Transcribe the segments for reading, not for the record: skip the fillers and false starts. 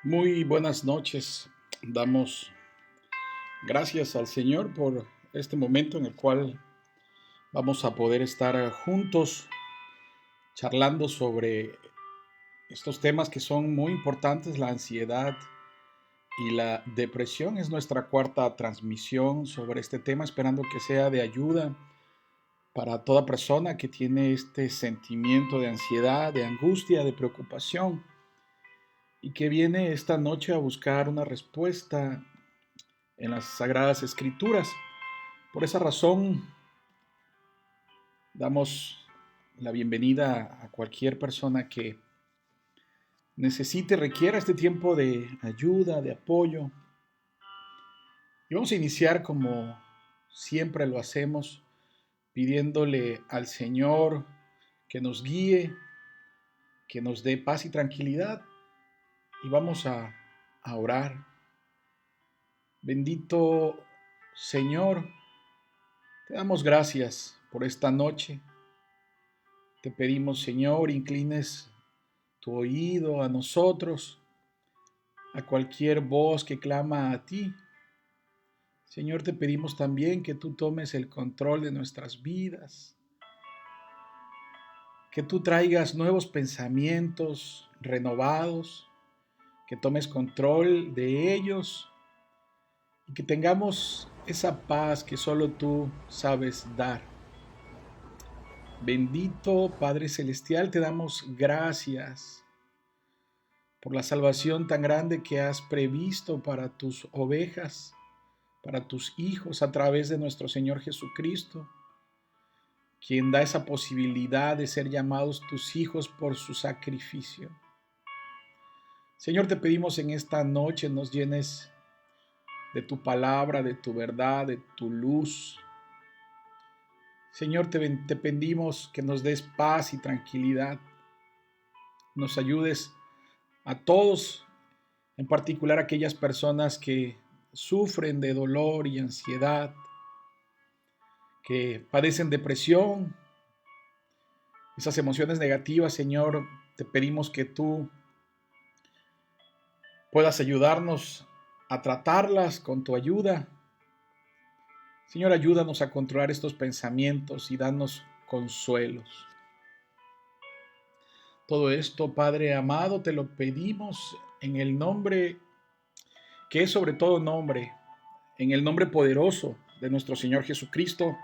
Muy buenas noches. Damos gracias al Señor por este momento en el cual vamos a poder estar juntos charlando sobre estos temas que son muy importantes. La ansiedad y la depresión es nuestra cuarta transmisión sobre este tema, esperando que sea de ayuda para toda persona que tiene este sentimiento de ansiedad, de angustia, de preocupación y que viene esta noche a buscar una respuesta en las Sagradas Escrituras. Por esa razón, damos la bienvenida a cualquier persona que necesite, requiera este tiempo de ayuda, de apoyo. Y vamos a iniciar como siempre lo hacemos, pidiéndole al Señor que nos guíe, que nos dé paz y tranquilidad. Y vamos a orar. Bendito Señor, te damos gracias por esta noche. Te pedimos, Señor, inclines tu oído a nosotros, a cualquier voz que clama a ti. Señor, te pedimos también que tú tomes el control de nuestras vidas, que tú traigas nuevos pensamientos renovados, que tomes control de ellos y que tengamos esa paz que solo tú sabes dar. Bendito Padre Celestial, te damos gracias por la salvación tan grande que has previsto para tus ovejas, para tus hijos a través de nuestro Señor Jesucristo, quien da esa posibilidad de ser llamados tus hijos por su sacrificio. Señor, te pedimos en esta noche nos llenes de tu palabra, de tu verdad, de tu luz. Señor, te pedimos que nos des paz y tranquilidad. Nos ayudes a todos, en particular a aquellas personas que sufren de dolor y ansiedad, que padecen depresión, esas emociones negativas. Señor, te pedimos que tú puedas ayudarnos a tratarlas con tu ayuda. Señor, ayúdanos a controlar estos pensamientos y danos consuelos. Todo esto, Padre amado, te lo pedimos en el nombre que es sobre todo nombre, en el nombre poderoso de nuestro Señor Jesucristo,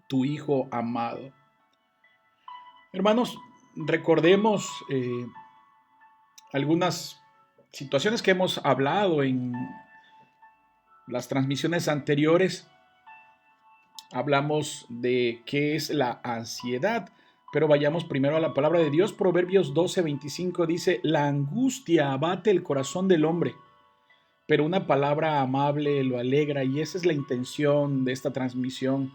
tu Hijo amado. Hermanos, recordemos algunas situaciones que hemos hablado en las transmisiones anteriores. Hablamos de qué es la ansiedad, pero vayamos primero a la palabra de Dios. Proverbios 12:25 dice: la angustia abate el corazón del hombre, pero una palabra amable lo alegra. Y esa es la intención de esta transmisión,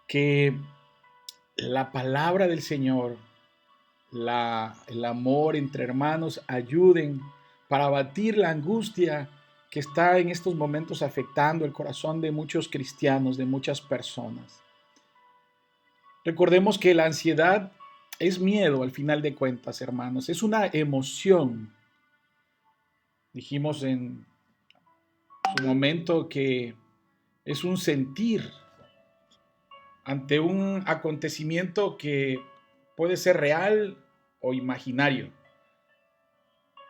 que la palabra del Señor, el amor entre hermanos ayuden para abatir la angustia que está en estos momentos afectando el corazón de muchos cristianos, de muchas personas. Recordemos que la ansiedad es miedo al final de cuentas, hermanos, es una emoción. Dijimos en su momento que es un sentir ante un acontecimiento que puede ser real o imaginario.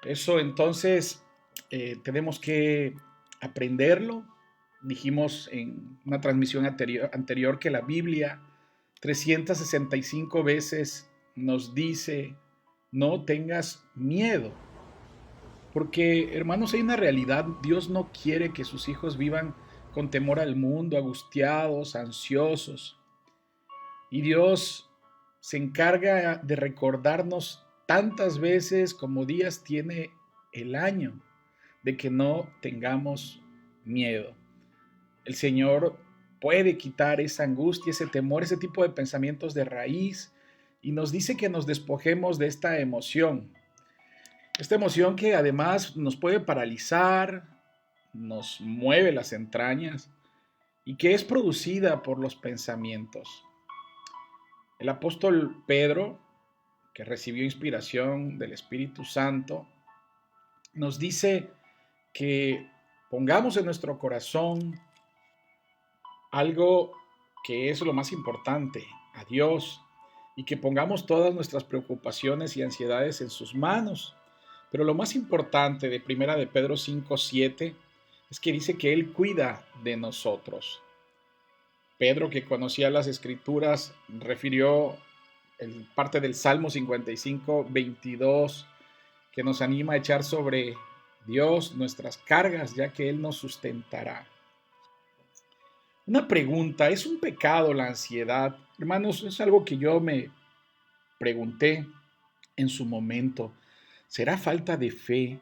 Eso entonces tenemos que aprenderlo. Dijimos en una transmisión anterior que la Biblia 365 veces nos dice: no tengas miedo. Porque, hermanos, hay una realidad. Dios no quiere que sus hijos vivan con temor al mundo, angustiados, ansiosos. Y Dios se encarga de recordarnos tantas veces como días tiene el año, de que no tengamos miedo. El Señor puede quitar esa angustia, ese temor, ese tipo de pensamientos de raíz, y nos dice que nos despojemos de esta emoción. Esta emoción que además nos puede paralizar, nos mueve las entrañas y que es producida por los pensamientos. El apóstol Pedro, que recibió inspiración del Espíritu Santo, nos dice que pongamos en nuestro corazón algo que es lo más importante, a Dios, y que pongamos todas nuestras preocupaciones y ansiedades en sus manos. Pero lo más importante de Primera de Pedro 5:7 es que dice que Él cuida de nosotros. Pedro, que conocía las Escrituras, refirió parte del Salmo 55:22, que nos anima a echar sobre Dios nuestras cargas, ya que Él nos sustentará. Una pregunta, ¿es un pecado la ansiedad? Hermanos, es algo que yo me pregunté en su momento. ¿Será falta de fe?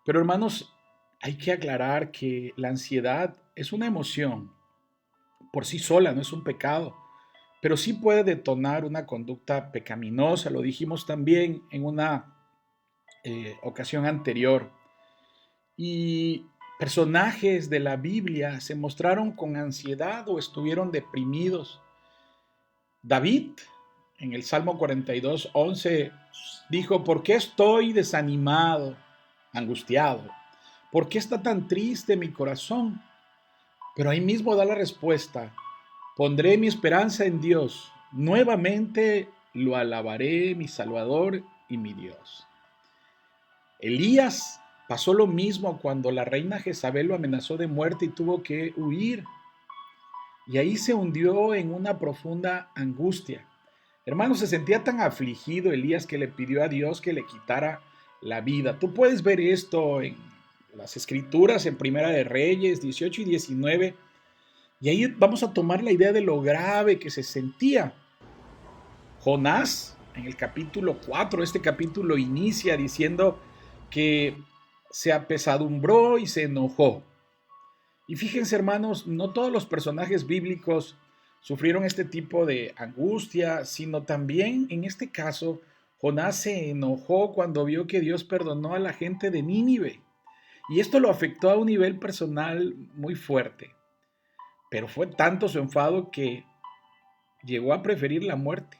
Pero hermanos, hay que aclarar que la ansiedad es una emoción por sí sola, no es un pecado, pero sí puede detonar una conducta pecaminosa, lo dijimos también en una ocasión anterior. Y personajes de la Biblia se mostraron con ansiedad o estuvieron deprimidos. David, en el Salmo 42:11, dijo: ¿por qué estoy desanimado, angustiado? ¿Por qué está tan triste mi corazón? Pero ahí mismo da la respuesta: pondré mi esperanza en Dios, nuevamente lo alabaré, mi Salvador y mi Dios. Elías pasó lo mismo cuando la reina Jezabel lo amenazó de muerte y tuvo que huir. Y ahí se hundió en una profunda angustia. Hermano, se sentía tan afligido Elías que le pidió a Dios que le quitara la vida. Tú puedes ver esto en las Escrituras, en Primera de Reyes 18 y 19. Y ahí vamos a tomar la idea de lo grave que se sentía. Jonás, en el capítulo 4, este capítulo inicia diciendo que se apesadumbró y se enojó. Y fíjense, hermanos, no todos los personajes bíblicos sufrieron este tipo de angustia, sino también en este caso, Jonás se enojó cuando vio que Dios perdonó a la gente de Nínive. Y esto lo afectó a un nivel personal muy fuerte. Pero fue tanto su enfado que llegó a preferir la muerte.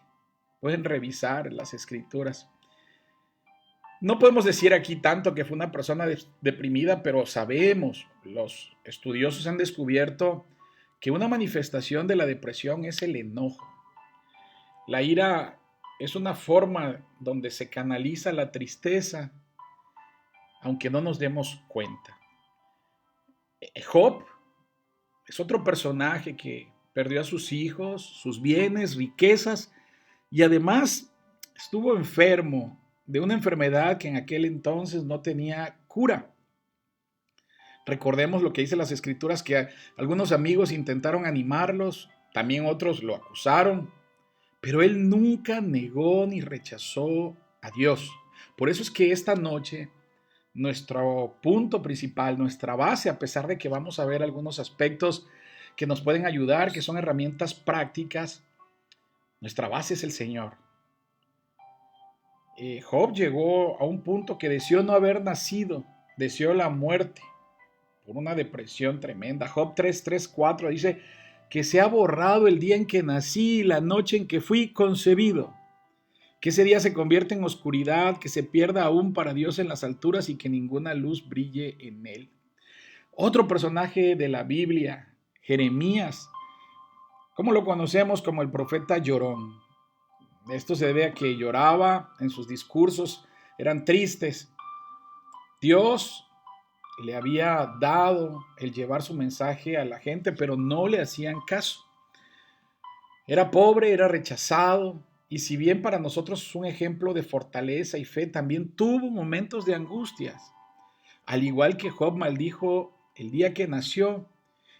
Pueden revisar las escrituras. No podemos decir aquí tanto que fue una persona deprimida, pero sabemos, los estudiosos han descubierto que una manifestación de la depresión es el enojo. La ira es una forma donde se canaliza la tristeza, aunque no nos demos cuenta. Job es otro personaje que perdió a sus hijos, sus bienes, riquezas, y además estuvo enfermo de una enfermedad que en aquel entonces no tenía cura. Recordemos lo que dice las escrituras, que algunos amigos intentaron animarlos, también otros lo acusaron, pero él nunca negó ni rechazó a Dios. Por eso es que esta noche nuestro punto principal, nuestra base, a pesar de que vamos a ver algunos aspectos que nos pueden ayudar, que son herramientas prácticas, nuestra base es el Señor. Job llegó a un punto que deseó no haber nacido, deseó la muerte por una depresión tremenda. Job 3:4 dice que se ha borrado el día en que nací, la noche en que fui concebido. Que ese día se convierte en oscuridad, que se pierda aún para Dios en las alturas y que ninguna luz brille en él. Otro personaje de la Biblia, Jeremías, ¿cómo lo conocemos? Como el profeta llorón. Esto se debe a que lloraba en sus discursos, eran tristes. Dios le había dado el llevar su mensaje a la gente, pero no le hacían caso. Era pobre, era rechazado, y si bien para nosotros es un ejemplo de fortaleza y fe, también tuvo momentos de angustias. Al igual que Job maldijo el día que nació,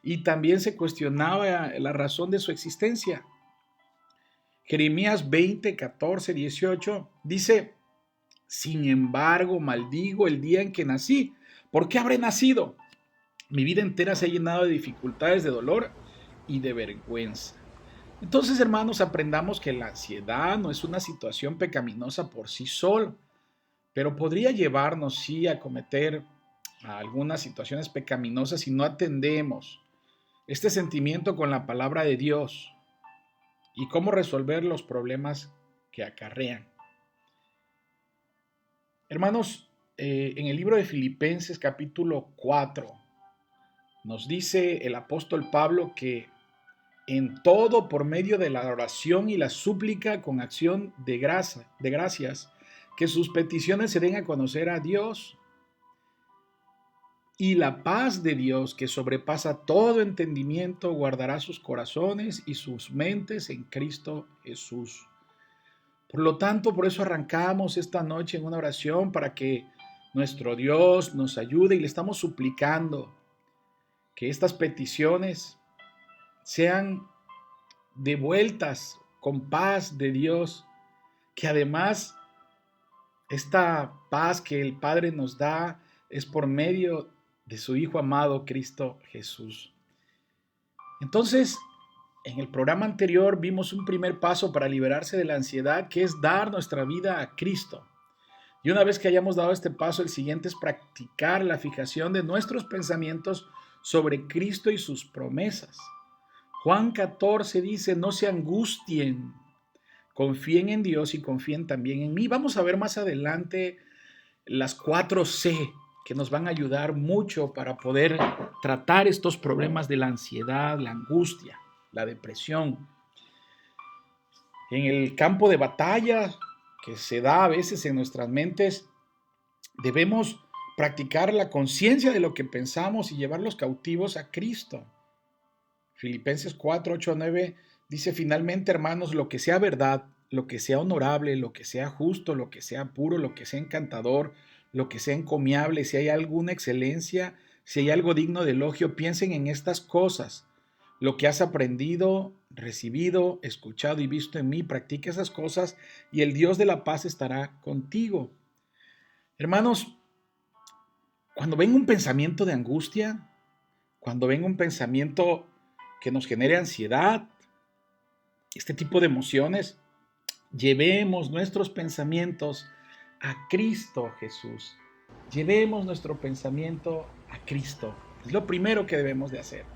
y también se cuestionaba la razón de su existencia. Jeremías 20:14-18 dice: sin embargo, maldigo el día en que nací. ¿Por qué habré nacido? Mi vida entera se ha llenado de dificultades, de dolor y de vergüenza. Entonces, hermanos, aprendamos que la ansiedad no es una situación pecaminosa por sí sola, pero podría llevarnos, sí, a cometer algunas situaciones pecaminosas si no atendemos este sentimiento con la palabra de Dios y cómo resolver los problemas que acarrean. Hermanos, en el libro de Filipenses capítulo 4, nos dice el apóstol Pablo que en todo, por medio de la oración y la súplica con acción de gracias, que sus peticiones se den a conocer a Dios. Y la paz de Dios, que sobrepasa todo entendimiento, guardará sus corazones y sus mentes en Cristo Jesús. Por lo tanto, por eso arrancamos esta noche en una oración para que nuestro Dios nos ayude, y le estamos suplicando que estas peticiones sean devueltas con paz de Dios, que además esta paz que el Padre nos da es por medio de su Hijo amado Cristo Jesús. Entonces, en el programa anterior vimos un primer paso para liberarse de la ansiedad, que es dar nuestra vida a Cristo. Y una vez que hayamos dado este paso, el siguiente es practicar la fijación de nuestros pensamientos sobre Cristo y sus promesas. Juan 14 dice: no se angustien, confíen en Dios y confíen también en mí. Vamos a ver más adelante las 4 C que nos van a ayudar mucho para poder tratar estos problemas de la ansiedad, la angustia, la depresión. En el campo de batalla que se da a veces en nuestras mentes, debemos practicar la conciencia de lo que pensamos y llevarlos cautivos a Cristo. Filipenses 4, 8, 9 dice: finalmente, hermanos, lo que sea verdad, lo que sea honorable, lo que sea justo, lo que sea puro, lo que sea encantador, lo que sea encomiable, si hay alguna excelencia, si hay algo digno de elogio, piensen en estas cosas. Lo que has aprendido, recibido, escuchado y visto en mí, practica esas cosas y el Dios de la paz estará contigo. Hermanos, cuando venga un pensamiento de angustia, cuando venga un pensamiento que nos genere ansiedad, este tipo de emociones, llevemos nuestros pensamientos a Cristo Jesús. Llevemos nuestro pensamiento a Cristo. Es lo primero que debemos de hacer.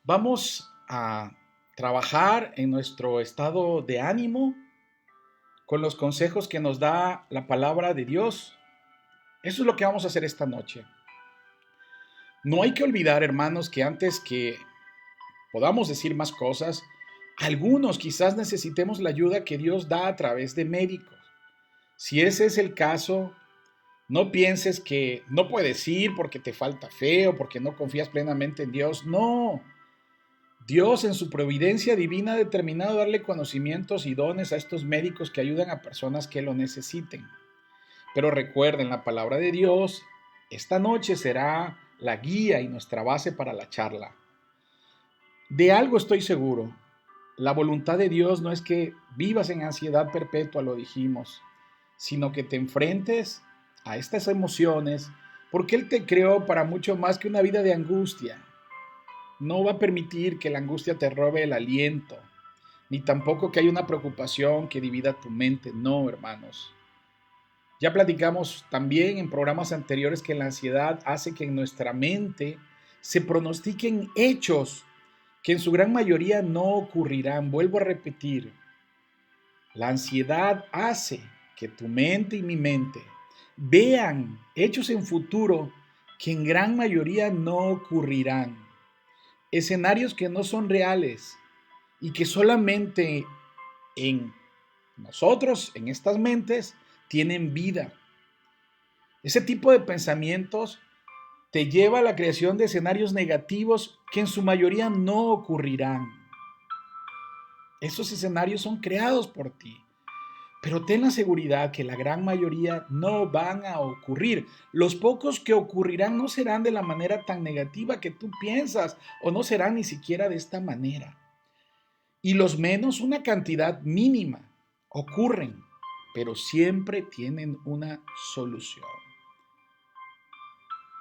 Vamos a trabajar en nuestro estado de ánimo con los consejos que nos da la palabra de Dios. Eso es lo que vamos a hacer esta noche. No hay que olvidar, hermanos, que antes que podamos decir más cosas, algunos quizás necesitemos la ayuda que Dios da a través de médicos. Si ese es el caso, no pienses que no puedes ir porque te falta fe o porque no confías plenamente en Dios. No. Dios en su providencia divina ha determinado darle conocimientos y dones a estos médicos que ayudan a personas que lo necesiten. Pero recuerden, la palabra de Dios esta noche será la guía y nuestra base para la charla. De algo estoy seguro: la voluntad de Dios no es que vivas en ansiedad perpetua, lo dijimos, sino que te enfrentes a estas emociones, porque Él te creó para mucho más que una vida de angustia. No va a permitir que la angustia te robe el aliento, ni tampoco que haya una preocupación que divida tu mente. No, hermanos. Ya platicamos también en programas anteriores que la ansiedad hace que en nuestra mente se pronostiquen hechos que en su gran mayoría no ocurrirán. Vuelvo a repetir, la ansiedad hace que tu mente y mi mente vean hechos en futuro que en gran mayoría no ocurrirán. Escenarios que no son reales y que solamente en nosotros, en estas mentes, tienen vida. Ese tipo de pensamientos te lleva a la creación de escenarios negativos que en su mayoría no ocurrirán. Esos escenarios son creados por ti, pero ten la seguridad que la gran mayoría no van a ocurrir. Los pocos que ocurrirán no serán de la manera tan negativa que tú piensas, o no serán ni siquiera de esta manera. Y los menos, una cantidad mínima, ocurren, pero siempre tienen una solución.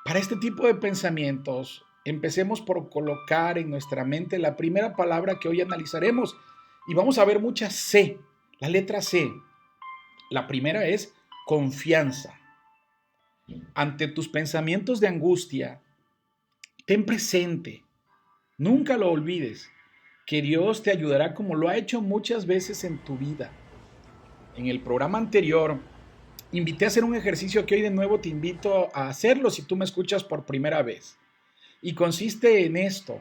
Para este tipo de pensamientos, empecemos por colocar en nuestra mente la primera palabra que hoy analizaremos, y vamos a ver muchas C, la letra C. La primera es confianza. Ante tus pensamientos de angustia, ten presente, nunca lo olvides, que Dios te ayudará como lo ha hecho muchas veces en tu vida. En el programa anterior invité a hacer un ejercicio que hoy de nuevo te invito a hacerlo si tú me escuchas por primera vez. Y consiste en esto.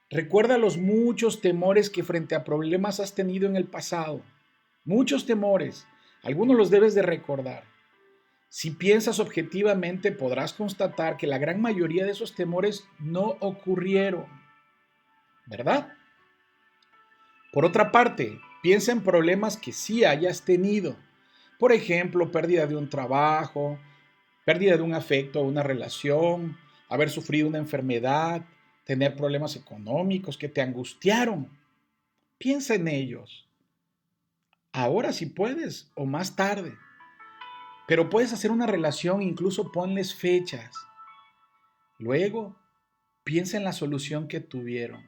Recuerda los muchos temores que frente a problemas has tenido en el pasado. Muchos temores. Algunos los debes de recordar. Si piensas objetivamente, podrás constatar que la gran mayoría de esos temores no ocurrieron, ¿verdad? Por otra parte, piensa en problemas que sí hayas tenido. Por ejemplo, pérdida de un trabajo, pérdida de un afecto o una relación, haber sufrido una enfermedad, tener problemas económicos que te angustiaron. Piensa en ellos. Ahora si puedes o más tarde. Pero puedes hacer una relación, incluso ponles fechas. Luego, piensa en la solución que tuvieron.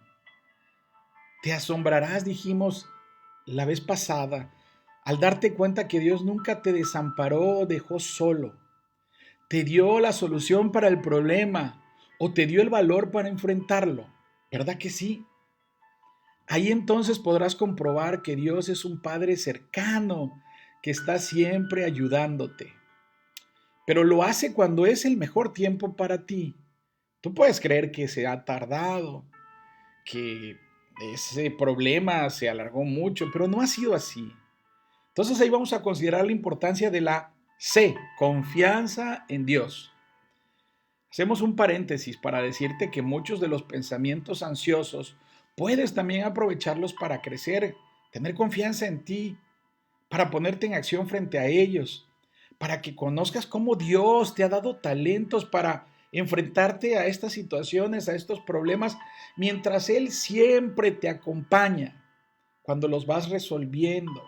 Te asombrarás, dijimos la vez pasada, al darte cuenta que Dios nunca te desamparó o dejó solo. Te dio la solución para el problema o te dio el valor para enfrentarlo. ¿Verdad que sí? Ahí entonces podrás comprobar que Dios es un Padre cercano que está siempre ayudándote. Pero lo hace cuando es el mejor tiempo para ti. Tú puedes creer que se ha tardado, que ese problema se alargó mucho, pero no ha sido así. Entonces ahí vamos a considerar la importancia de la C, confianza en Dios. Hacemos un paréntesis para decirte que muchos de los pensamientos ansiosos puedes también aprovecharlos para crecer, tener confianza en ti, para ponerte en acción frente a ellos, para que conozcas cómo Dios te ha dado talentos para enfrentarte a estas situaciones, a estos problemas, mientras Él siempre te acompaña cuando los vas resolviendo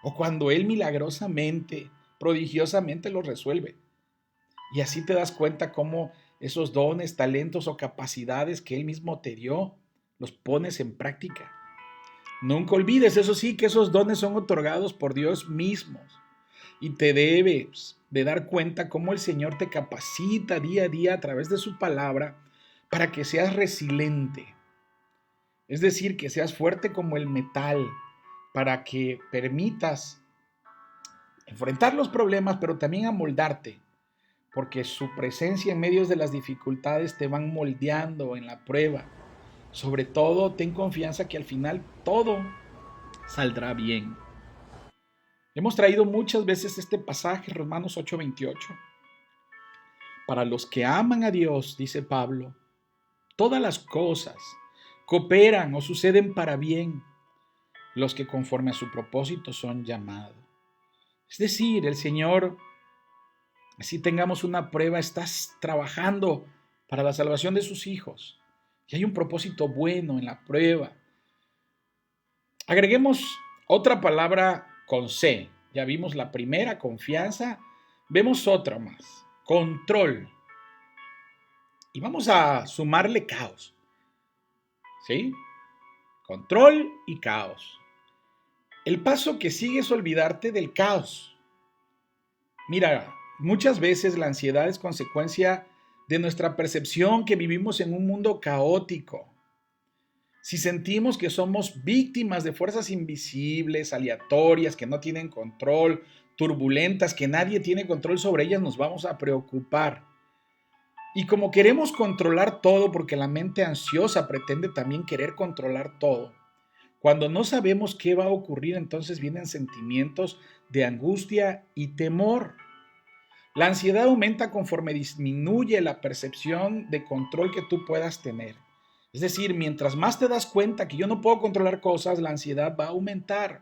o cuando Él milagrosamente, prodigiosamente los resuelve. Y así te das cuenta cómo esos dones, talentos o capacidades que Él mismo te dio, los pones en práctica. Nunca olvides, eso sí, que esos dones son otorgados por Dios mismo. Y te debes de dar cuenta cómo el Señor te capacita día a día a través de su palabra para que seas resiliente. Es decir, que seas fuerte como el metal, para que permitas enfrentar los problemas, pero también amoldarte, porque su presencia en medio de las dificultades te van moldeando en la prueba. Sobre todo, ten confianza que al final todo saldrá bien. Hemos traído muchas veces este pasaje, Romanos 8:28. Para los que aman a Dios, dice Pablo, todas las cosas cooperan o suceden para bien, los que conforme a su propósito son llamados. Es decir, el Señor, si tengamos una prueba, estás trabajando para la salvación de sus hijos. Y hay un propósito bueno en la prueba. Agreguemos otra palabra con C. Ya vimos la primera, confianza. Vemos otra más, control. Y vamos a sumarle caos. ¿Sí? Control y caos. El paso que sigue es olvidarte del caos. Mira, muchas veces la ansiedad es consecuencia de nuestra percepción que vivimos en un mundo caótico. Si sentimos que somos víctimas de fuerzas invisibles, aleatorias, que no tienen control, turbulentas, que nadie tiene control sobre ellas, nos vamos a preocupar. Y como queremos controlar todo, porque la mente ansiosa pretende también querer controlar todo, cuando no sabemos qué va a ocurrir, entonces vienen sentimientos de angustia y temor. La ansiedad aumenta conforme disminuye la percepción de control que tú puedas tener. Es decir, mientras más te das cuenta que yo no puedo controlar cosas, la ansiedad va a aumentar.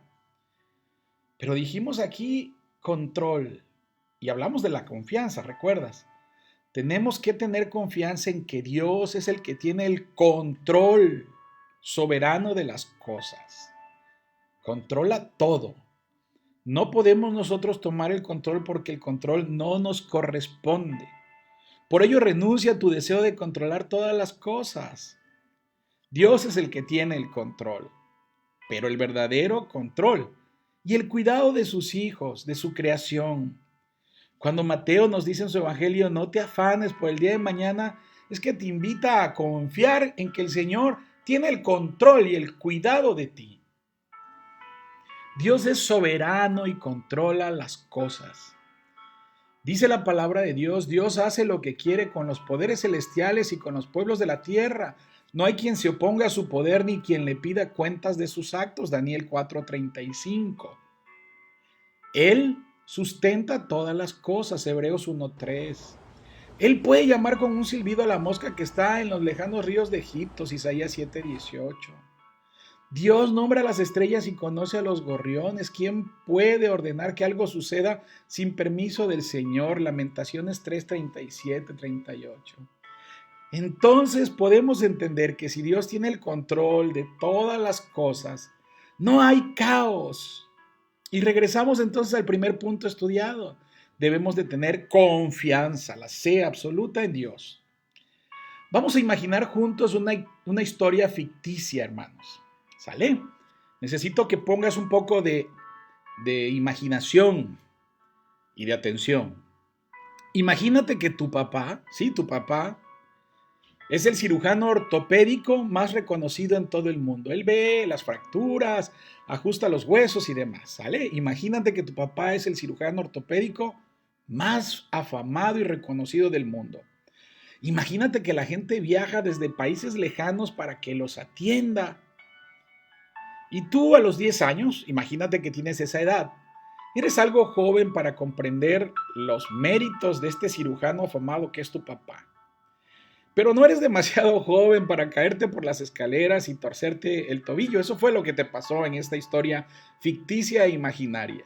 Pero dijimos aquí control y hablamos de la confianza, ¿recuerdas? Tenemos que tener confianza en que Dios es el que tiene el control soberano de las cosas. Controla todo. No podemos nosotros tomar el control porque el control no nos corresponde. Por ello renuncia a tu deseo de controlar todas las cosas. Dios es el que tiene el control, pero el verdadero control y el cuidado de sus hijos, de su creación. Cuando Mateo nos dice en su evangelio, no te afanes por el día de mañana, es que te invita a confiar en que el Señor tiene el control y el cuidado de ti. Dios es soberano y controla las cosas. Dice la palabra de Dios, Dios hace lo que quiere con los poderes celestiales y con los pueblos de la tierra. No hay quien se oponga a su poder ni quien le pida cuentas de sus actos. Daniel 4:35. Él sustenta todas las cosas. Hebreos 1:3. Él puede llamar con un silbido a la mosca que está en los lejanos ríos de Egipto. Isaías 7:18. Dios nombra las estrellas y conoce a los gorriones. ¿Quién puede ordenar que algo suceda sin permiso del Señor? Lamentaciones 3:37, 38. Entonces podemos entender que si Dios tiene el control de todas las cosas, no hay caos. Y regresamos entonces al primer punto estudiado. Debemos de tener confianza, la fe absoluta en Dios. Vamos a imaginar juntos una historia ficticia, hermanos. ¿Sale? Necesito que pongas un poco de imaginación y de atención. Imagínate que tu papá, es el cirujano ortopédico más reconocido en todo el mundo. Él ve las fracturas, ajusta los huesos y demás, ¿sale? Imagínate que tu papá es el cirujano ortopédico más afamado y reconocido del mundo. Imagínate que la gente viaja desde países lejanos para que los atienda. Y tú a los 10 años, imagínate que tienes esa edad, eres algo joven para comprender los méritos de este cirujano afamado que es tu papá. Pero no eres demasiado joven para caerte por las escaleras y torcerte el tobillo. Eso fue lo que te pasó en esta historia ficticia e imaginaria.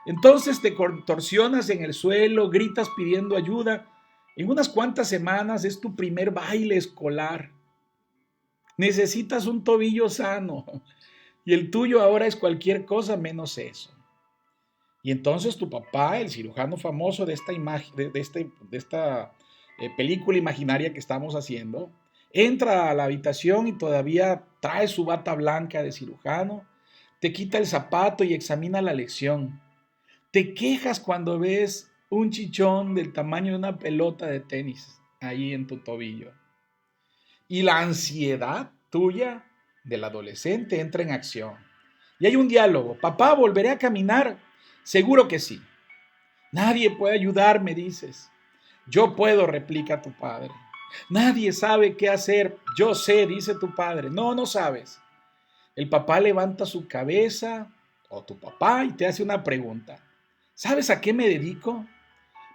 Entonces te contorsionas en el suelo, gritas pidiendo ayuda. En unas cuantas semanas es tu primer baile escolar. Necesitas un tobillo sano. Y el tuyo ahora es cualquier cosa menos eso. Y entonces tu papá, el cirujano famoso de esta imagen, de esta película imaginaria que estamos haciendo, entra a la habitación y todavía trae su bata blanca de cirujano, te quita el zapato y examina la lección. Te quejas cuando ves un chichón del tamaño de una pelota de tenis ahí en tu tobillo. Y la ansiedad tuya del adolescente entra en acción. Y hay un diálogo. Papá, ¿volveré a caminar? Seguro que sí. Nadie puede ayudarme, dices. Yo puedo, replica tu padre. Nadie sabe qué hacer. Yo sé, dice tu padre. No, no sabes. El papá levanta su cabeza, o tu papá, y te hace una pregunta. ¿Sabes a qué me dedico?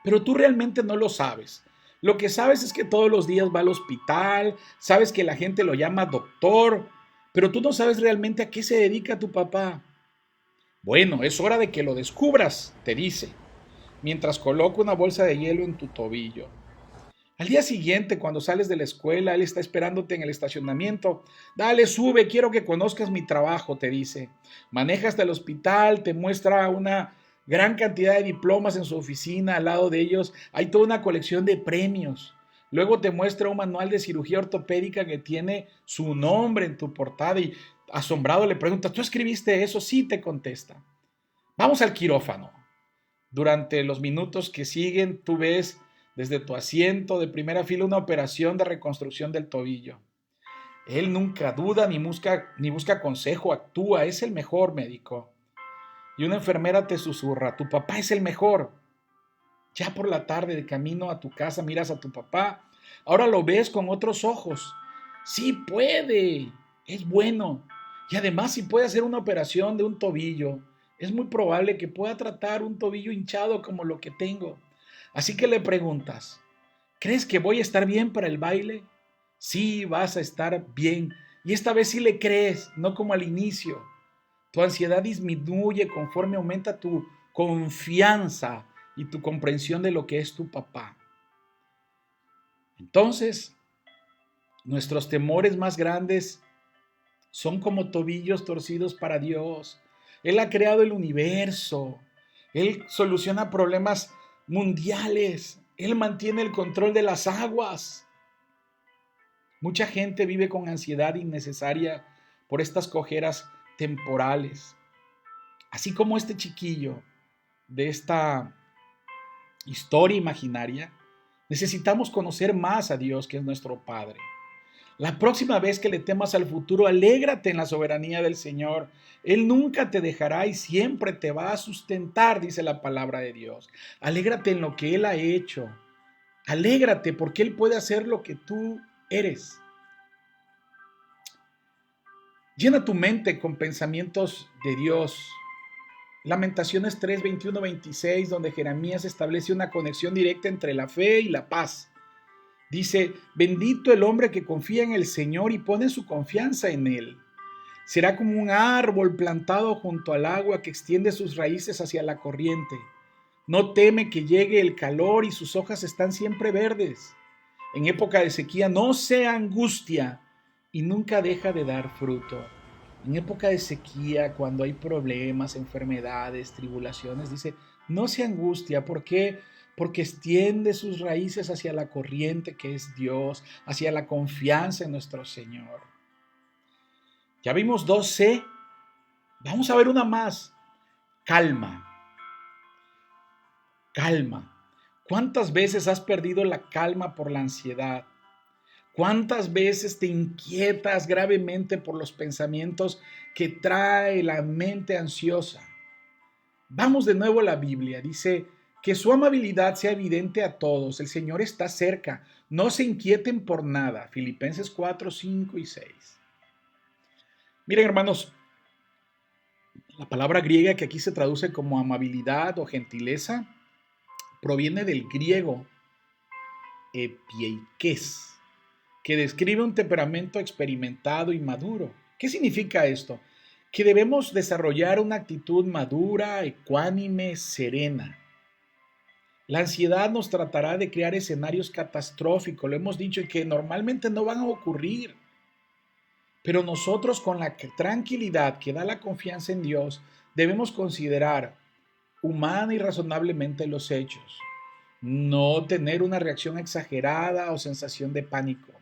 Pero tú realmente no lo sabes. Lo que sabes es que todos los días va al hospital, sabes que la gente lo llama doctor, pero tú no sabes realmente a qué se dedica tu papá. Bueno, es hora de que lo descubras, te dice, mientras coloca una bolsa de hielo en tu tobillo. Al día siguiente, cuando sales de la escuela, él está esperándote en el estacionamiento. Dale, sube, quiero que conozcas mi trabajo, te dice. Maneja hasta el hospital, te muestra una gran cantidad de diplomas en su oficina. Al lado de ellos hay toda una colección de premios. Luego te muestra un manual de cirugía ortopédica que tiene su nombre en tu portada y asombrado le pregunta, ¿tú escribiste eso? Sí, te contesta. Vamos al quirófano. Durante los minutos que siguen, tú ves desde tu asiento de primera fila una operación de reconstrucción del tobillo. Él nunca duda ni busca consejo, actúa, es el mejor médico. Y una enfermera te susurra, tu papá es el mejor. Ya por la tarde, de camino a tu casa, miras a tu papá. Ahora lo ves con otros ojos. Sí puede, es bueno. Y además, si puede hacer una operación de un tobillo, es muy probable que pueda tratar un tobillo hinchado como lo que tengo. Así que le preguntas, ¿crees que voy a estar bien para el baile? Sí, vas a estar bien. Y esta vez sí le crees, no como al inicio. Tu ansiedad disminuye conforme aumenta tu confianza y tu comprensión de lo que es tu papá. Entonces, nuestros temores más grandes son como tobillos torcidos para Dios. Él ha creado el universo. Él soluciona problemas mundiales. Él mantiene el control de las aguas. Mucha gente vive con ansiedad innecesaria por estas cojeras temporales. Así como este chiquillo de esta historia imaginaria, necesitamos conocer más a Dios, que es nuestro Padre. La próxima vez que le temas al futuro, alégrate en la soberanía del Señor. Él nunca te dejará y siempre te va a sustentar, dice la palabra de Dios. Alégrate en lo que Él ha hecho. Alégrate porque Él puede hacer lo que tú eres. Llena tu mente con pensamientos de Dios. Lamentaciones 3, 21, 26, donde Jeremías establece una conexión directa entre la fe y la paz. Dice, bendito el hombre que confía en el Señor y pone su confianza en Él. Será como un árbol plantado junto al agua que extiende sus raíces hacia la corriente. No teme que llegue el calor y sus hojas están siempre verdes. En época de sequía no se angustia y nunca deja de dar fruto. En época de sequía, cuando hay problemas, enfermedades, tribulaciones, dice, no se angustia. ¿Por qué? Porque extiende sus raíces hacia la corriente que es Dios, hacia la confianza en nuestro Señor. Ya vimos 2C. Vamos a ver una más. Calma. Calma. ¿Cuántas veces has perdido la calma por la ansiedad? ¿Cuántas veces te inquietas gravemente por los pensamientos que trae la mente ansiosa? Vamos de nuevo a la Biblia. Dice que su amabilidad sea evidente a todos. El Señor está cerca. No se inquieten por nada. Filipenses 4, 5 y 6. Miren, hermanos, la palabra griega que aquí se traduce como amabilidad o gentileza proviene del griego epieikes, que describe un temperamento experimentado y maduro. ¿Qué significa esto? Que debemos desarrollar una actitud madura, ecuánime, serena. La ansiedad nos tratará de crear escenarios catastróficos, lo hemos dicho, y que normalmente no van a ocurrir. Pero nosotros, con la tranquilidad que da la confianza en Dios, debemos considerar humana y razonablemente los hechos, no tener una reacción exagerada o sensación de pánico.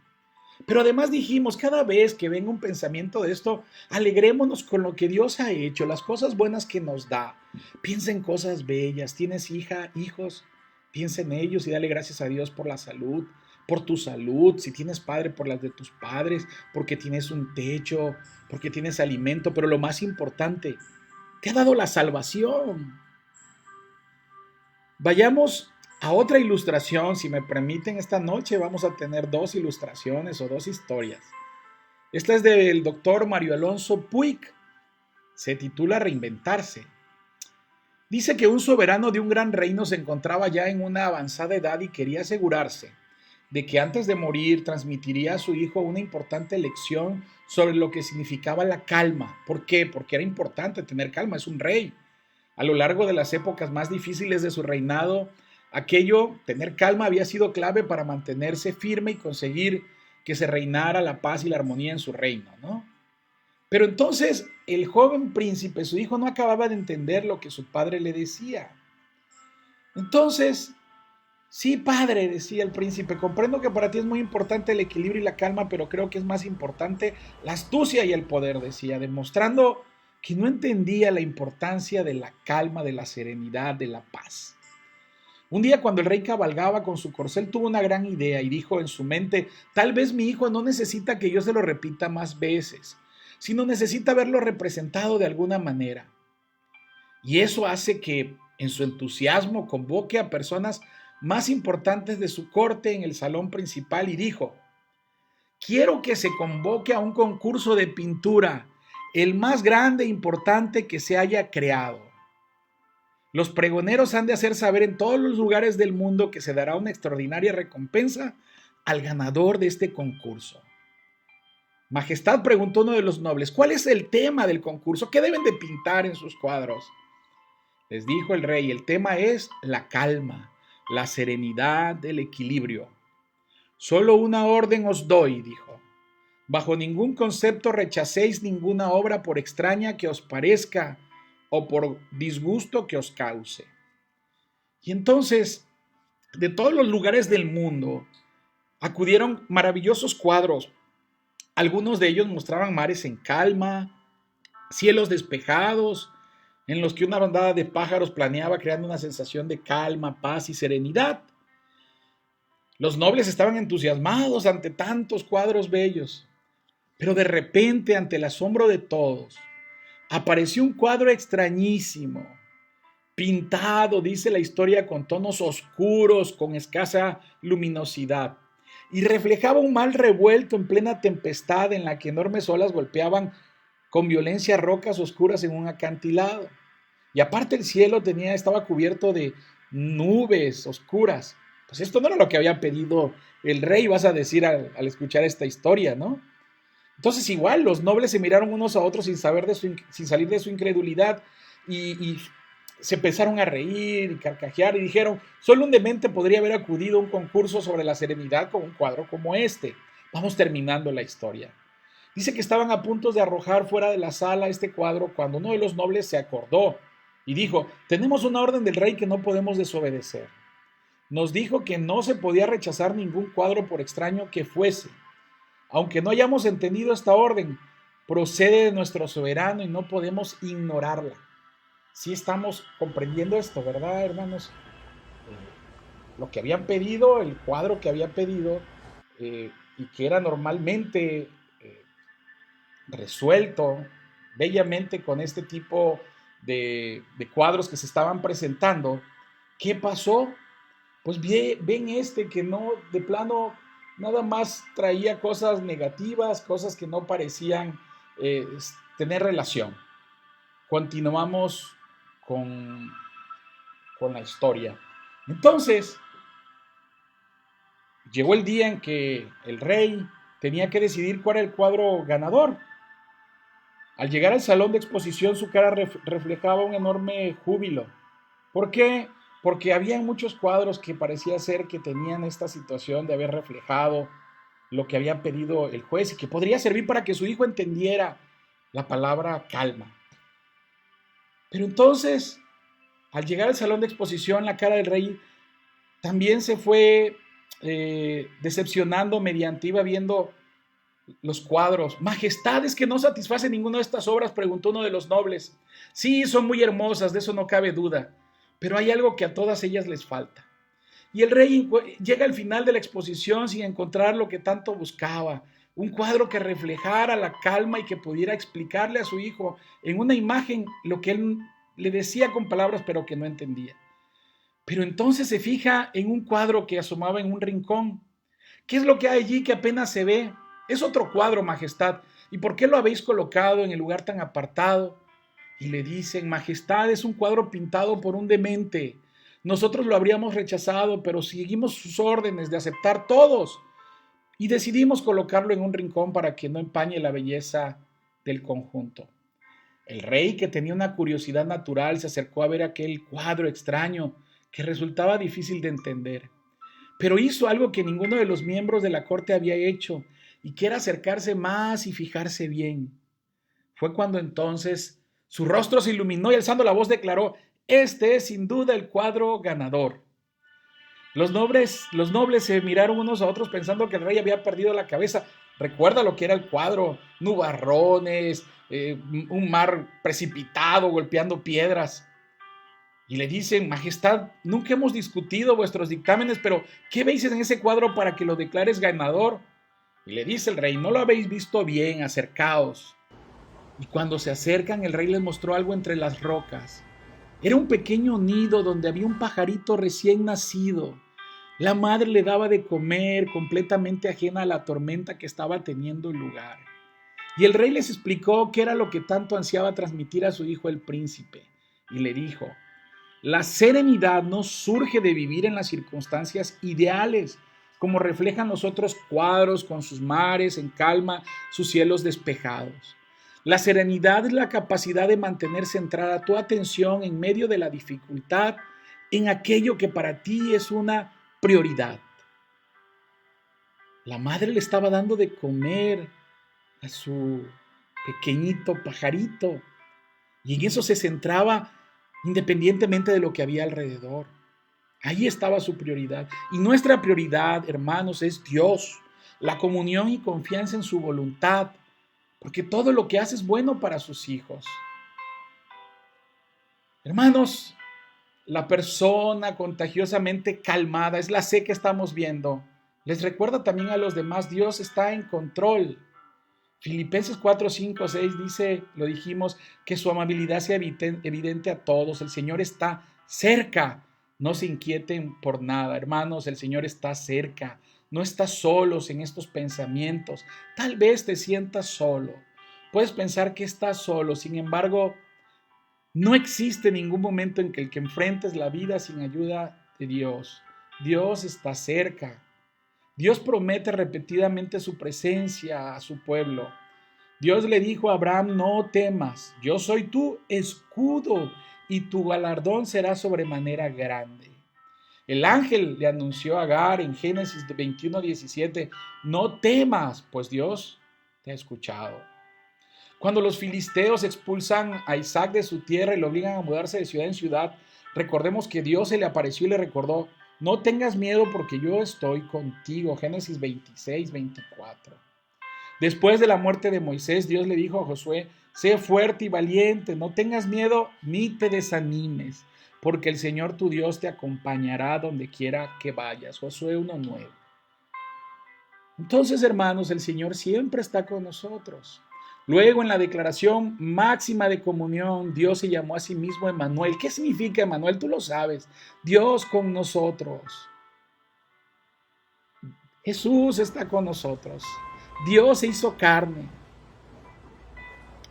Pero además dijimos, cada vez que venga un pensamiento de esto, alegrémonos con lo que Dios ha hecho, las cosas buenas que nos da. Piensa en cosas bellas. ¿Tienes hijos? Piensa en ellos y dale gracias a Dios por la salud, por tu salud. Si tienes padre, por las de tus padres, porque tienes un techo, porque tienes alimento. Pero lo más importante, te ha dado la salvación. Vayamos a otra ilustración. Si me permiten, esta noche vamos a tener 2 ilustraciones o 2 historias. Esta es del doctor Mario Alonso Puig. Se titula Reinventarse. Dice que un soberano de un gran reino se encontraba ya en una avanzada edad y quería asegurarse de que antes de morir transmitiría a su hijo una importante lección sobre lo que significaba la calma. ¿Por qué? Porque era importante tener calma, es un rey. A lo largo de las épocas más difíciles de su reinado, tener calma había sido clave para mantenerse firme y conseguir que se reinara la paz y la armonía en su reino, ¿no? Pero entonces el joven príncipe, su hijo, no acababa de entender lo que su padre le decía. Entonces, sí, padre, decía el príncipe, comprendo que para ti es muy importante el equilibrio y la calma, pero creo que es más importante la astucia y el poder, decía, demostrando que no entendía la importancia de la calma, de la serenidad, de la paz. Un día, cuando el rey cabalgaba con su corcel, tuvo una gran idea y dijo en su mente, tal vez mi hijo no necesita que yo se lo repita más veces, sino necesita verlo representado de alguna manera. Y eso hace que en su entusiasmo convoque a personas más importantes de su corte en el salón principal y dijo, quiero que se convoque a un concurso de pintura, el más grande e importante que se haya creado. Los pregoneros han de hacer saber en todos los lugares del mundo que se dará una extraordinaria recompensa al ganador de este concurso. Majestad, preguntó uno de los nobles, ¿cuál es el tema del concurso? ¿Qué deben de pintar en sus cuadros? Les dijo el rey, el tema es la calma, la serenidad, el equilibrio. Solo una orden os doy, dijo. Bajo ningún concepto rechacéis ninguna obra por extraña que os parezca o por disgusto que os cause. Y entonces, de todos los lugares del mundo, acudieron maravillosos cuadros. Algunos de ellos mostraban mares en calma, cielos despejados, en los que una bandada de pájaros planeaba creando una sensación de calma, paz y serenidad. Los nobles estaban entusiasmados ante tantos cuadros bellos, pero de repente, ante el asombro de todos, apareció un cuadro extrañísimo, pintado, dice la historia, con tonos oscuros, con escasa luminosidad, y reflejaba un mar revuelto en plena tempestad en la que enormes olas golpeaban con violencia rocas oscuras en un acantilado. Y aparte el cielo estaba cubierto de nubes oscuras. Pues esto no era lo que había pedido el rey, vas a decir al escuchar esta historia, ¿no? Entonces igual los nobles se miraron unos a otros sin salir de su incredulidad y se empezaron a reír y carcajear y dijeron, solo un demente podría haber acudido a un concurso sobre la serenidad con un cuadro como este. Vamos terminando la historia. Dice que estaban a punto de arrojar fuera de la sala este cuadro cuando uno de los nobles se acordó y dijo, tenemos una orden del rey que no podemos desobedecer. Nos dijo que no se podía rechazar ningún cuadro por extraño que fuese. Aunque no hayamos entendido esta orden, procede de nuestro soberano y no podemos ignorarla. Sí estamos comprendiendo esto, ¿verdad, hermanos? Lo que habían pedido, el cuadro que había pedido, y que era normalmente resuelto bellamente con este tipo de cuadros que se estaban presentando. ¿Qué pasó? Pues ven que no, de plano, nada más traía cosas negativas, cosas que no parecían tener relación. Continuamos con, con la historia. Entonces, llegó el día en que el rey tenía que decidir cuál era el cuadro ganador. Al llegar al salón de exposición, su cara reflejaba un enorme júbilo. ¿Por qué? Porque había muchos cuadros que parecía ser que tenían esta situación de haber reflejado lo que había pedido el juez y que podría servir para que su hijo entendiera la palabra calma. Pero entonces, al llegar al salón de exposición, la cara del rey también se fue decepcionando mediante iba viendo los cuadros. Majestad, ¿es que no satisface ninguna de estas obras?, preguntó uno de los nobles. Sí, son muy hermosas, de eso no cabe duda, pero hay algo que a todas ellas les falta. Y el rey llega al final de la exposición sin encontrar lo que tanto buscaba, un cuadro que reflejara la calma y que pudiera explicarle a su hijo en una imagen lo que él le decía con palabras pero que no entendía. Pero entonces se fija en un cuadro que asomaba en un rincón. ¿Qué es lo que hay allí que apenas se ve? Es otro cuadro, majestad. ¿Y por qué lo habéis colocado en el lugar tan apartado? Y le dicen, majestad, es un cuadro pintado por un demente. Nosotros lo habríamos rechazado, pero seguimos sus órdenes de aceptar todos. Y decidimos colocarlo en un rincón para que no empañe la belleza del conjunto. El rey, que tenía una curiosidad natural, se acercó a ver aquel cuadro extraño que resultaba difícil de entender. Pero hizo algo que ninguno de los miembros de la corte había hecho, y que era acercarse más y fijarse bien. Fue cuando entonces su rostro se iluminó y alzando la voz declaró, este es sin duda el cuadro ganador. Los nobles se miraron unos a otros pensando que el rey había perdido la cabeza. Recuerda lo que era el cuadro, nubarrones, un mar precipitado golpeando piedras. Y le dicen, majestad, nunca hemos discutido vuestros dictámenes, pero ¿qué veis en ese cuadro para que lo declares ganador? Y le dice el rey, no lo habéis visto bien, acercaos. Y cuando se acercan, el rey les mostró algo entre las rocas. Era un pequeño nido donde había un pajarito recién nacido. La madre le daba de comer, completamente ajena a la tormenta que estaba teniendo lugar. Y el rey les explicó qué era lo que tanto ansiaba transmitir a su hijo el príncipe. Y le dijo, la serenidad no surge de vivir en las circunstancias ideales, como reflejan los otros cuadros con sus mares en calma, sus cielos despejados. La serenidad es la capacidad de mantener centrada tu atención en medio de la dificultad en aquello que para ti es una prioridad. La madre le estaba dando de comer a su pequeñito pajarito y en eso se centraba independientemente de lo que había alrededor. Ahí estaba su prioridad. Y nuestra prioridad, hermanos, es Dios, la comunión y confianza en su voluntad, porque todo lo que hace es bueno para sus hijos. Hermanos, la persona contagiosamente calmada, es la C que estamos viendo. Les recuerda también a los demás, Dios está en control. Filipenses 4, 5, 6 dice, lo dijimos, que su amabilidad sea evidente a todos. El Señor está cerca. No se inquieten por nada, hermanos, el Señor está cerca. No estás solos en estos pensamientos. Tal vez te sientas solo. Puedes pensar que estás solo, sin embargo, no existe ningún momento en que el que enfrentes la vida sin ayuda de Dios. Dios está cerca. Dios promete repetidamente su presencia a su pueblo. Dios le dijo a Abraham, no temas, yo soy tu escudo y tu galardón será sobremanera grande. El ángel le anunció a Agar en Génesis 21:17, no temas, pues Dios te ha escuchado. Cuando los filisteos expulsan a Isaac de su tierra y lo obligan a mudarse de ciudad en ciudad, recordemos que Dios se le apareció y le recordó, no tengas miedo porque yo estoy contigo. Génesis 26:24. Después de la muerte de Moisés, Dios le dijo a Josué, sé fuerte y valiente, no tengas miedo ni te desanimes, porque el Señor tu Dios te acompañará donde quiera que vayas. Josué 1:9. Entonces, hermanos, el Señor siempre está con nosotros. Luego, en la declaración máxima de comunión, Dios se llamó a sí mismo Emmanuel. ¿Qué significa Emmanuel? Tú lo sabes. Dios con nosotros. Jesús está con nosotros. Dios se hizo carne.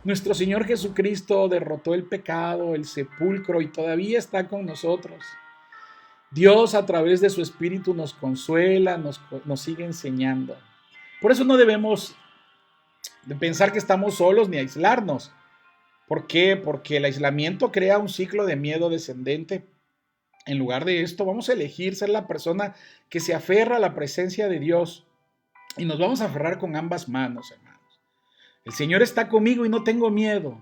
Nuestro Señor Jesucristo derrotó el pecado, el sepulcro y todavía está con nosotros. Dios a través de su Espíritu nos consuela, nos sigue enseñando. Por eso no debemos de pensar que estamos solos ni aislarnos. ¿Por qué? Porque el aislamiento crea un ciclo de miedo descendente. En lugar de esto, vamos a elegir ser la persona que se aferra a la presencia de Dios y nos vamos a aferrar con ambas manos, hermanos. El Señor está conmigo y no tengo miedo.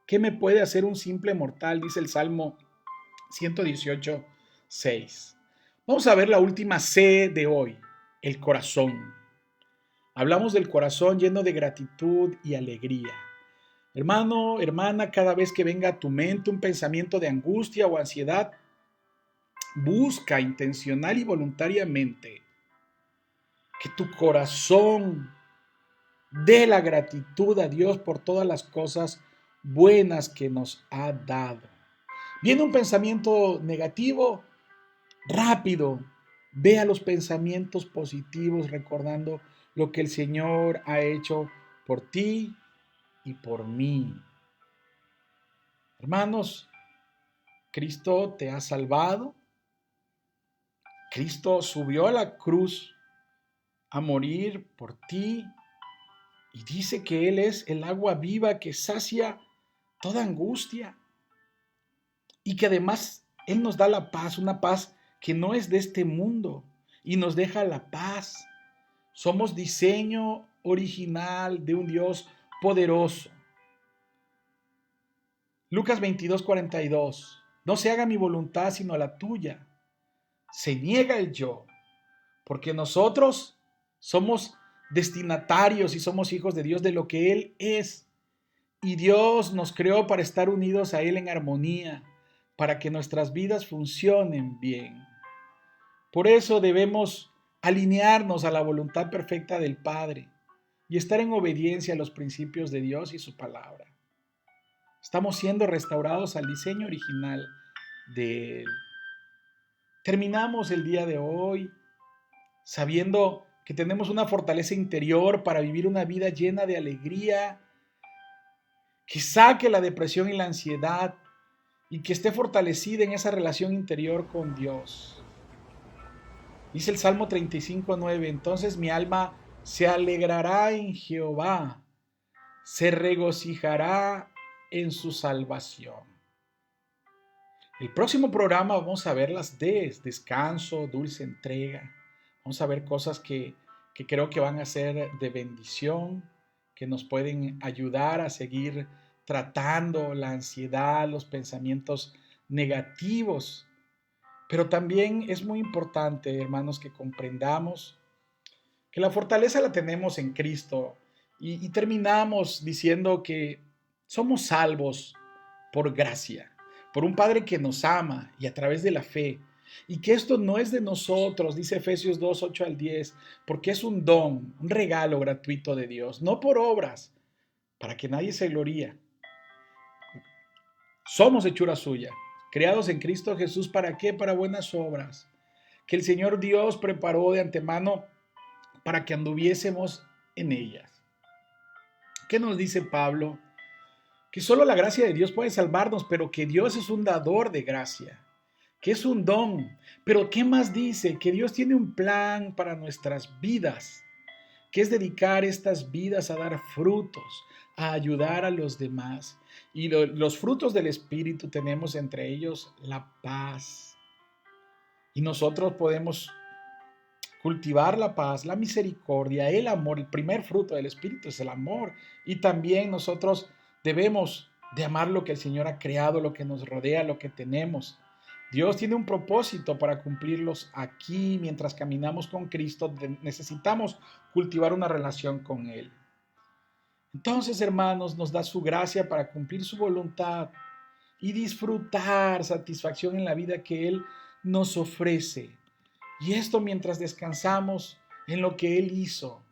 ¿Qué me puede hacer un simple mortal? Dice el Salmo 118, 6. Vamos a ver la última C de hoy, el corazón. Hablamos del corazón lleno de gratitud y alegría. Hermano, hermana, cada vez que venga a tu mente un pensamiento de angustia o ansiedad, busca intencional y voluntariamente que tu corazón dé la gratitud a Dios por todas las cosas buenas que nos ha dado. Viene un pensamiento negativo, rápido, vea los pensamientos positivos recordando lo que el Señor ha hecho por ti y por mí. Hermanos, Cristo te ha salvado. Cristo subió a la cruz a morir por ti y dice que Él es el agua viva que sacia toda angustia y que además Él nos da la paz, una paz que no es de este mundo y nos deja la paz. Somos diseño original de un Dios poderoso. Lucas 22:42. No se haga mi voluntad sino la tuya. Se niega el yo, porque nosotros somos destinatarios y somos hijos de Dios de lo que Él es. Y Dios nos creó para estar unidos a Él en armonía, para que nuestras vidas funcionen bien. Por eso debemos alinearnos a la voluntad perfecta del Padre y estar en obediencia a los principios de Dios y su palabra. Estamos siendo restaurados al diseño original de Él. Terminamos el día de hoy sabiendo que tenemos una fortaleza interior para vivir una vida llena de alegría, que saque la depresión y la ansiedad y que esté fortalecida en esa relación interior con Dios. Dice el Salmo 35:9, entonces mi alma se alegrará en Jehová, se regocijará en su salvación. El próximo programa vamos a ver las Ds, descanso, dulce entrega. Vamos a ver cosas que creo que van a ser de bendición, que nos pueden ayudar a seguir tratando la ansiedad, los pensamientos negativos. Pero también es muy importante, hermanos, que comprendamos que la fortaleza la tenemos en Cristo y terminamos diciendo que somos salvos por gracia. por un Padre que nos ama y a través de la fe. Y que esto no es de nosotros, dice Efesios 2, 8 al 10, porque es un don, un regalo gratuito de Dios, no por obras, para que nadie se gloríe. Somos hechura suya, creados en Cristo Jesús, ¿para qué? Para buenas obras, que el Señor Dios preparó de antemano para que anduviésemos en ellas. ¿Qué nos dice Pablo? Que solo la gracia de Dios puede salvarnos, pero que Dios es un dador de gracia, que es un don. Pero ¿qué más dice? Que Dios tiene un plan para nuestras vidas, que es dedicar estas vidas a dar frutos, a ayudar a los demás. Y los frutos del Espíritu tenemos entre ellos la paz. Y nosotros podemos cultivar la paz, la misericordia, el amor. El primer fruto del Espíritu es el amor. Y también nosotros debemos de amar lo que el Señor ha creado, lo que nos rodea, lo que tenemos. Dios tiene un propósito para cumplirlos aquí mientras caminamos con Cristo. Necesitamos cultivar una relación con Él. Entonces, hermanos, nos da su gracia para cumplir su voluntad y disfrutar satisfacción en la vida que Él nos ofrece. Y esto mientras descansamos en lo que Él hizo,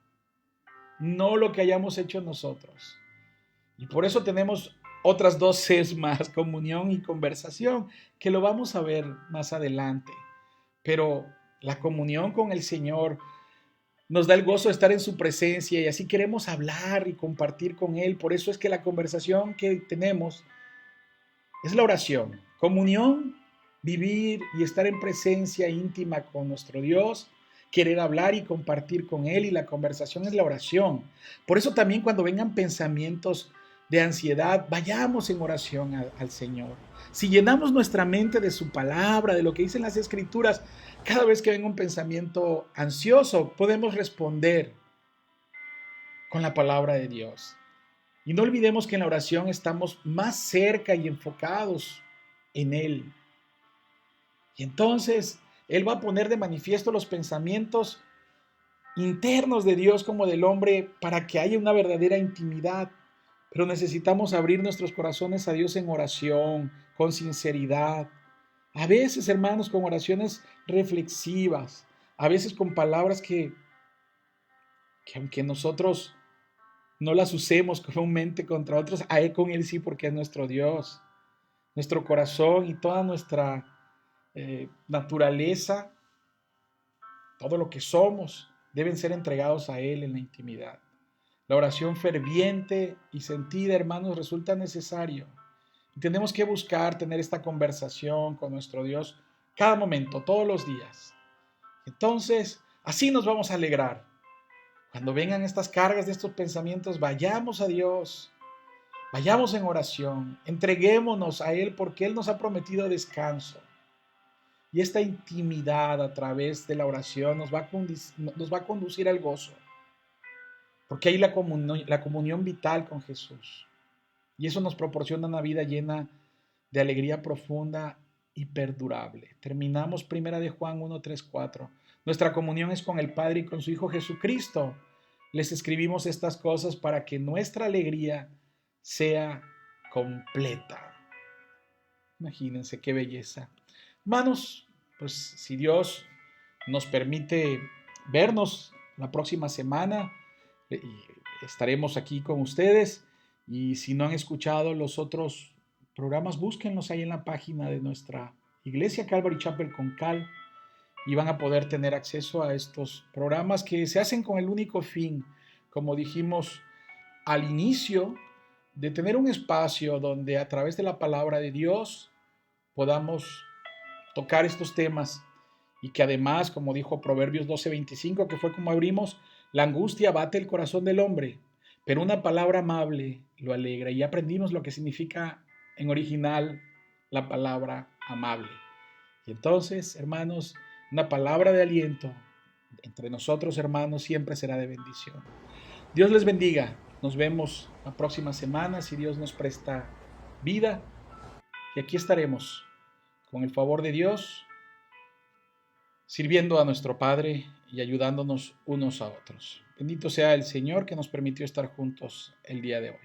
no lo que hayamos hecho nosotros. Y por eso tenemos otras dos Cs más, comunión y conversación, que lo vamos a ver más adelante. Pero la comunión con el Señor nos da el gozo de estar en su presencia y así queremos hablar y compartir con Él. Por eso es que la conversación que tenemos es la oración. Comunión, vivir y estar en presencia íntima con nuestro Dios, querer hablar y compartir con Él, y la conversación es la oración. Por eso también cuando vengan pensamientos de ansiedad, vayamos en oración al Señor. Si llenamos nuestra mente de su palabra, de lo que dicen las Escrituras, cada vez que venga un pensamiento ansioso, podemos responder con la palabra de Dios. Y no olvidemos que en la oración estamos más cerca y enfocados en Él. Y entonces Él va a poner de manifiesto los pensamientos internos de Dios como del hombre para que haya una verdadera intimidad. Pero necesitamos abrir nuestros corazones a Dios en oración, con sinceridad. A veces, hermanos, con oraciones reflexivas, a veces con palabras que aunque nosotros no las usemos comúnmente contra otros, a Él con Él sí, porque es nuestro Dios. Nuestro corazón y toda nuestra naturaleza, todo lo que somos, deben ser entregados a Él en la intimidad. La oración ferviente y sentida, hermanos, resulta necesario. Y tenemos que buscar tener esta conversación con nuestro Dios cada momento, todos los días. Entonces, así nos vamos a alegrar. Cuando vengan estas cargas de estos pensamientos, vayamos a Dios, vayamos en oración, entreguémonos a Él porque Él nos ha prometido descanso. Y esta intimidad a través de la oración nos va a conducir al gozo. Porque hay la comunión vital con Jesús. Y eso nos proporciona una vida llena de alegría profunda y perdurable. Terminamos 1 de Juan 1, 3, 4. Nuestra comunión es con el Padre y con su Hijo Jesucristo. Les escribimos estas cosas para que nuestra alegría sea completa. Imagínense qué belleza. Hermanos, pues si Dios nos permite vernos la próxima semana, estaremos aquí con ustedes. Y si no han escuchado los otros programas, búsquenlos ahí en la página de nuestra iglesia Calvary Chapel con Cal, y van a poder tener acceso a estos programas que se hacen con el único fin, como dijimos al inicio, de tener un espacio donde a través de la palabra de Dios podamos tocar estos temas, y que además, como dijo Proverbios 12:25, que fue como abrimos, la angustia bate el corazón del hombre, pero una palabra amable lo alegra. Y aprendimos lo que significa en original la palabra amable. Y entonces, hermanos, una palabra de aliento entre nosotros, hermanos, siempre será de bendición. Dios les bendiga. Nos vemos la próxima semana, si Dios nos presta vida. Y aquí estaremos, con el favor de Dios, sirviendo a nuestro Padre y ayudándonos unos a otros. Bendito sea el Señor que nos permitió estar juntos el día de hoy.